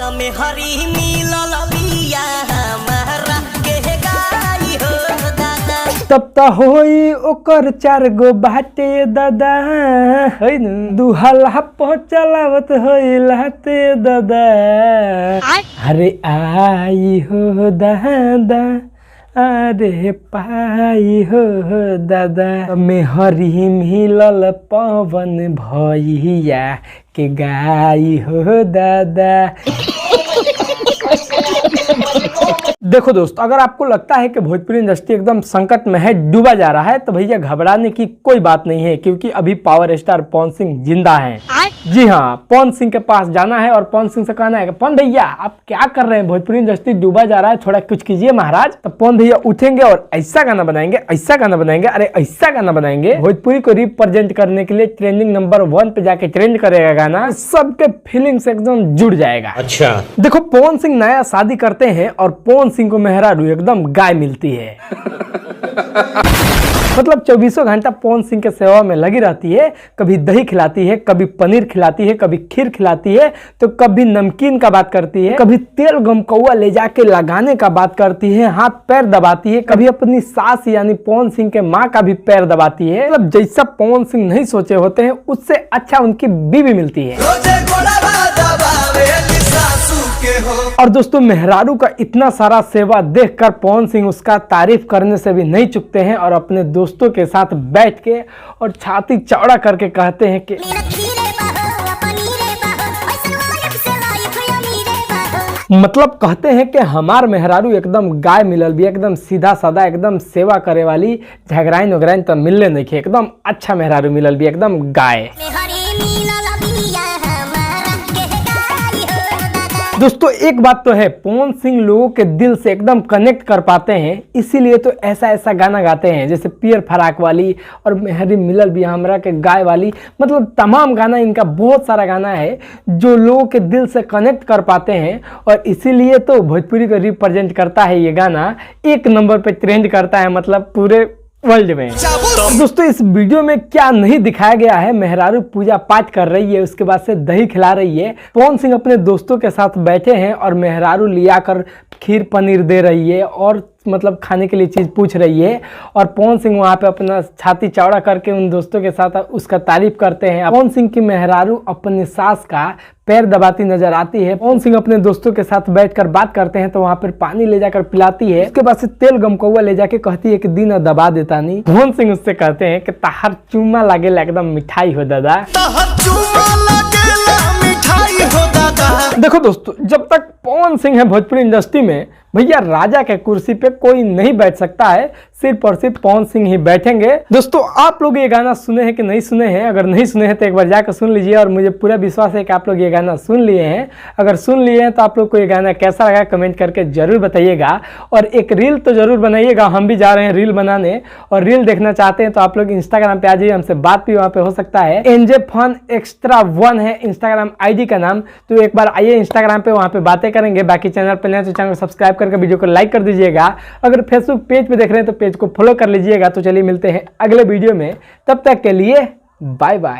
तमे हरी मिलल बिया हमारा के गाई हो दादा। तब त होई ओकर 4 गो बाटे दादा है न दुहला पहुंचलावत होई लाते दादा। अरे आई हो दादा अरे पाई हो दादा में हरी मिलल पवन भैया के गाई हो दादा। देखो दोस्तों, अगर आपको लगता है कि भोजपुरी इंडस्ट्री एकदम संकट में है, डूबा जा रहा है, तो भैया घबराने की कोई बात नहीं है, क्योंकि अभी पावर स्टार पवन सिंह जिंदा हैं। जी हाँ, पवन सिंह के पास जाना है और पवन सिंह से कहना है कि पवन भैया आप क्या कर रहे हैं, भोजपुरी इंडस्ट्री डूबा जा रहा है, थोड़ा कुछ कीजिए महाराज। तो पवन भैया उठेंगे और ऐसा गाना बनाएंगे, ऐसा गाना बनाएंगे, अरे ऐसा गाना बनाएंगे, भोजपुरी को रिप्रेजेंट करने के लिए ट्रेंडिंग नंबर 1 पे जाके ट्रेंड करेगा गाना, सबके फीलिंग्स एकदम जुड़ जाएगा। अच्छा देखो, पवन सिंह नया शादी करते हैं और पवन सिंह को मेहरारू एकदम गाय मिलती है। मतलब 24 घंटा पवन सिंह के सेवा में लगी रहती है, कभी दही खिलाती है, कभी पनीर खिलाती है, कभी खीर खिलाती है, तो कभी नमकीन का बात करती है, कभी तेल गमकौआ ले जाके लगाने का बात करती है, हाथ पैर दबाती है, कभी अपनी सास यानी पवन सिंह के माँ का भी पैर दबाती है। मतलब जैसा पवन सिंह नहीं सोचे होते हैं, उससे अच्छा उनकी बीवी मिलती है। और दोस्तों, मेहरारू का इतना सारा सेवा देखकर पवन सिंह उसका तारीफ करने से भी नहीं चुकते हैं और अपने दोस्तों के साथ बैठ के और छाती चौड़ा करके कहते हैं कि मतलब कहते हैं कि हमार मेहरारू एकदम गाय मिलल भी, एकदम सीधा साधा, एकदम सेवा करे वाली, झगड़ाइन वगराइन तो मिलने नहीं खे, एकदम अच्छा मेहरारू मिलल भी, एकदम गाय। दोस्तों एक बात तो है, पवन सिंह लोगों के दिल से एकदम कनेक्ट कर पाते हैं, इसीलिए तो ऐसा ऐसा गाना गाते हैं, जैसे पियर फराक वाली और मेहरी मिलल भी हमरा के गाय वाली। मतलब तमाम गाना, इनका बहुत सारा गाना है जो लोगों के दिल से कनेक्ट कर पाते हैं, और इसीलिए तो भोजपुरी को रिप्रेजेंट करता है ये गाना, 1 नंबर पे ट्रेंड करता है, मतलब पूरे वर्ल्ड में। दोस्तों इस वीडियो में क्या नहीं दिखाया गया है, मेहरारू पूजा पाठ कर रही है, उसके बाद से दही खिला रही है, पवन सिंह अपने दोस्तों के साथ बैठे हैं और मेहरारू लिया कर खीर पनीर दे रही है और मतलब खाने के लिए चीज़ पूछ रही है, और पवन सिंह वहाँ पे अपना छाती चौड़ा करके उन दोस्तों के साथ उसका तारीफ करते हैं। पवन सिंह की मेहरारू अपने सास का पैर दबाती नजर आती है। पवन सिंह अपने दोस्तों के साथ बैठकर बात करते हैं तो वहाँ पर पानी ले जाकर पिलाती है, उसके बाद से तेल गमकौआ ले जाके कहती है कि दिन दबा देता नहीं। पवन सिंह उससे कहते हैं कि तहार चुम्मा लागेला एकदम मिठाई हो दादा। देखो दोस्तों, जब तक पवन सिंह है भोजपुरी इंडस्ट्री में, भैया राजा के कुर्सी पे कोई नहीं बैठ सकता है, सिर्फ और सिर्फ पवन सिंह ही बैठेंगे। दोस्तों आप लोग ये गाना सुने हैं कि नहीं सुने हैं? अगर नहीं सुने हैं तो एक बार जाकर सुन लीजिए, और मुझे पूरा विश्वास है कि आप लोग ये गाना सुन लिए हैं। अगर सुन लिए हैं तो आप लोग को ये गाना कैसा लगा कमेंट करके जरूर बताइएगा, और एक रील तो जरूर बनाइएगा, हम भी जा रहे हैं रील बनाने। और रील देखना चाहते हैं तो आप लोग इंस्टाग्राम पे आ जाइए, हमसे बात भी वहाँ पे हो सकता है। NJ Fun Extra 1 है इंस्टाग्राम ID का नाम, तो एक बार आइए इंस्टाग्राम पे, वहाँ पे बातें करेंगे। बाकी चैनल पर नए तो चैनल को सब्सक्राइब करके वीडियो को लाइक कर दीजिएगा। अगर फेसबुक पेज पे देख रहे हैं तो पेज को फॉलो कर लीजिएगा। तो चलिए मिलते हैं अगले वीडियो में, तब तक के लिए बाय बाय।